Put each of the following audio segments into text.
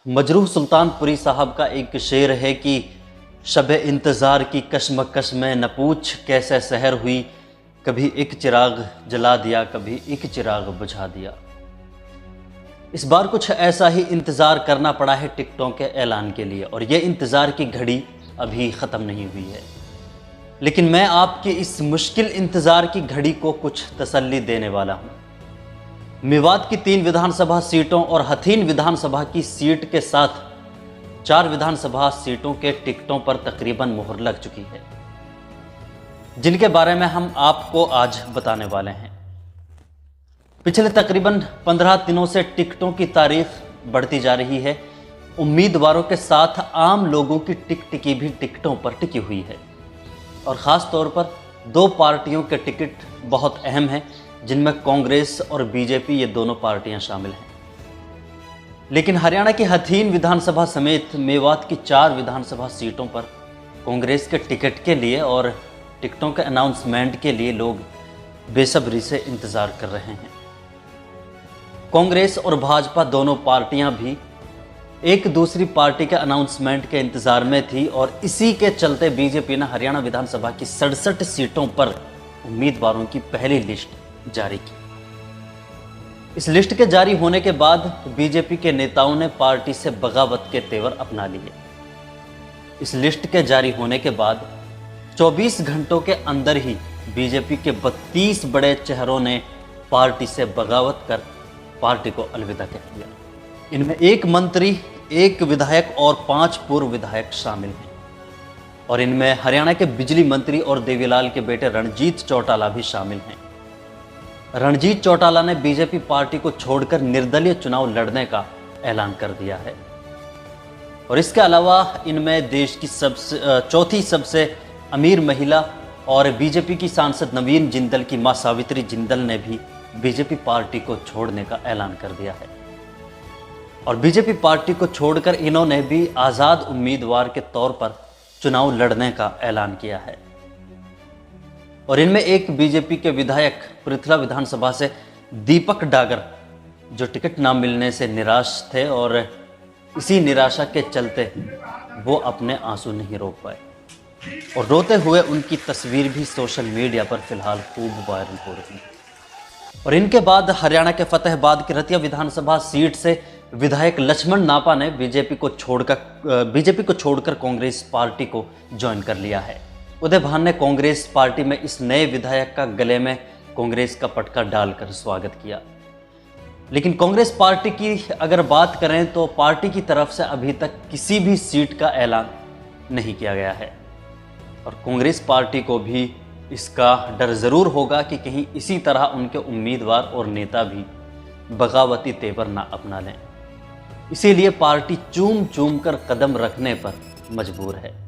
मजरूह सुल्तानपुरी साहब का एक शेर है कि शब इंतज़ार की कशमकश में न पूछ कैसे सहर हुई, कभी एक चिराग जला दिया कभी एक चिराग बुझा दिया। इस बार कुछ ऐसा ही इंतज़ार करना पड़ा है टिकटों के ऐलान के लिए, और ये इंतज़ार की घड़ी अभी ख़त्म नहीं हुई है। लेकिन मैं आपकी इस मुश्किल इंतज़ार की घड़ी को कुछ तसल्ली देने वाला हूँ। मेवात की 3 विधानसभा सीटों और हथीन विधानसभा की सीट के साथ 4 विधानसभा सीटों के टिकटों पर तकरीबन मुहर लग चुकी है, जिनके बारे में हम आपको आज बताने वाले हैं। पिछले तकरीबन 15 दिनों से टिकटों की तारीख बढ़ती जा रही है। उम्मीदवारों के साथ आम लोगों की टिकट भी टिकटों पर टिकी हुई है, और ख़ास तौर पर 2 पार्टियों के टिकट बहुत अहम हैं, जिनमें कांग्रेस और बीजेपी ये दोनों पार्टियां शामिल हैं। लेकिन हरियाणा की हथीन विधानसभा समेत मेवात की 4 विधानसभा सीटों पर कांग्रेस के टिकट के लिए और टिकटों के अनाउंसमेंट के लिए लोग बेसब्री से इंतज़ार कर रहे हैं। कांग्रेस और भाजपा दोनों पार्टियां भी एक दूसरी पार्टी के अनाउंसमेंट के इंतज़ार में थी, और इसी के चलते बीजेपी ने हरियाणा विधानसभा की 67 सीटों पर उम्मीदवारों की पहली लिस्ट जारी की। इस लिस्ट के जारी होने के बाद बीजेपी के नेताओं ने पार्टी से बगावत के तेवर अपना लिए। इस लिस्ट के जारी होने के बाद 24 घंटों के अंदर ही बीजेपी के 32 बड़े चेहरों ने पार्टी से बगावत कर पार्टी को अलविदा कह दिया। इनमें 1 मंत्री, 1 विधायक और 5 पूर्व विधायक शामिल हैं, और इनमें हरियाणा के बिजली मंत्री और देवीलाल के बेटे रणजीत चौटाला भी शामिल हैं। रणजीत चौटाला ने बीजेपी पार्टी को छोड़कर निर्दलीय चुनाव लड़ने का ऐलान कर दिया है, और इसके अलावा इनमें देश की चौथी सबसे अमीर महिला और बीजेपी की सांसद नवीन जिंदल की मां सावित्री जिंदल ने भी बीजेपी पार्टी को छोड़ने का ऐलान कर दिया है। और बीजेपी पार्टी को छोड़कर इन्होंने भी आज़ाद उम्मीदवार के तौर पर चुनाव लड़ने का ऐलान किया है। और इनमें एक बीजेपी के विधायक पृथला विधानसभा से दीपक डागर, जो टिकट ना मिलने से निराश थे, और इसी निराशा के चलते वो अपने आंसू नहीं रोक पाए, और रोते हुए उनकी तस्वीर भी सोशल मीडिया पर फिलहाल खूब वायरल हो रही है। और इनके बाद हरियाणा के फतेहाबाद की रतिया विधानसभा सीट से विधायक लक्ष्मण नापा ने बीजेपी को छोड़कर कांग्रेस पार्टी को ज्वाइन कर लिया है। उदय भान ने कांग्रेस पार्टी में इस नए विधायक का गले में कांग्रेस का पटका डालकर स्वागत किया। लेकिन कांग्रेस पार्टी की अगर बात करें तो पार्टी की तरफ से अभी तक किसी भी सीट का ऐलान नहीं किया गया है, और कांग्रेस पार्टी को भी इसका डर ज़रूर होगा कि कहीं इसी तरह उनके उम्मीदवार और नेता भी बगावती तेवर ना अपना लें। इसीलिए पार्टी चूम चूम कर कदम रखने पर मजबूर है।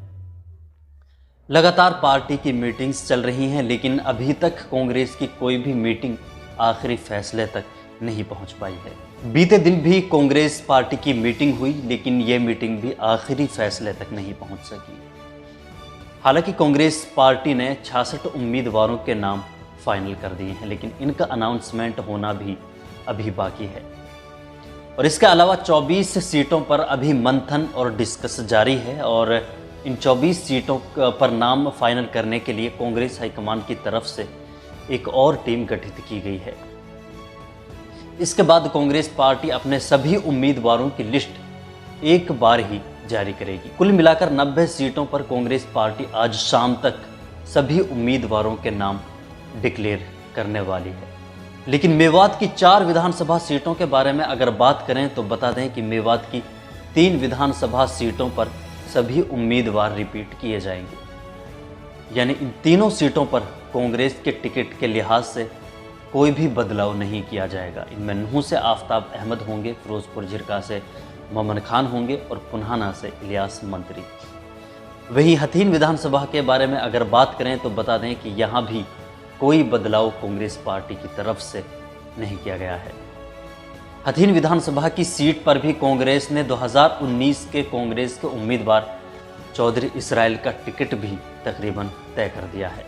लगातार पार्टी की मीटिंग्स चल रही हैं, लेकिन अभी तक कांग्रेस की कोई भी मीटिंग आखिरी फैसले तक नहीं पहुंच पाई है। बीते दिन भी कांग्रेस पार्टी की मीटिंग हुई, लेकिन ये मीटिंग भी आखिरी फैसले तक नहीं पहुंच सकी। हालांकि कांग्रेस पार्टी ने 66 उम्मीदवारों के नाम फाइनल कर दिए हैं, लेकिन इनका अनाउंसमेंट होना भी अभी बाकी है। और इसके अलावा 24 सीटों पर अभी मंथन और डिस्कस जारी है, और इन 24 सीटों पर नाम फाइनल करने के लिए कांग्रेस हाईकमान की तरफ से एक और टीम गठित की गई है। इसके बाद कांग्रेस पार्टी अपने सभी उम्मीदवारों की लिस्ट एक बार ही जारी करेगी। कुल मिलाकर 90 सीटों पर कांग्रेस पार्टी आज शाम तक सभी उम्मीदवारों के नाम डिक्लेयर करने वाली है। लेकिन मेवात की 4 विधानसभा सीटों के बारे में अगर बात करें तो बता दें कि मेवात की 3 विधानसभा सीटों पर सभी उम्मीदवार रिपीट किए जाएंगे, यानी इन तीनों सीटों पर कांग्रेस के टिकट के लिहाज से कोई भी बदलाव नहीं किया जाएगा। इनमें नूह से आफ्ताब अहमद होंगे, फिरोजपुर झिरका से मोमन खान होंगे, और पुन्हाना से इलियास मंत्री। वहीं हथीन विधानसभा के बारे में अगर बात करें तो बता दें कि यहाँ भी कोई बदलाव कांग्रेस पार्टी की तरफ से नहीं किया गया है। हथीन विधानसभा की सीट पर भी कांग्रेस ने 2019 के कांग्रेस के उम्मीदवार चौधरी इसराइल का टिकट भी तकरीबन तय कर दिया है,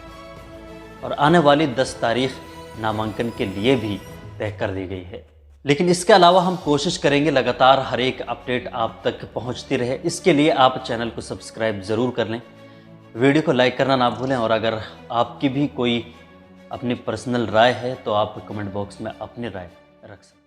और आने वाली 10 तारीख नामांकन के लिए भी तय कर दी गई है। लेकिन इसके अलावा हम कोशिश करेंगे लगातार हर एक अपडेट आप तक पहुंचती रहे। इसके लिए आप चैनल को सब्सक्राइब ज़रूर कर लें, वीडियो को लाइक करना ना भूलें, और अगर आपकी भी कोई अपनी पर्सनल राय है तो आप कमेंट बॉक्स में अपनी राय रख सकते हैं।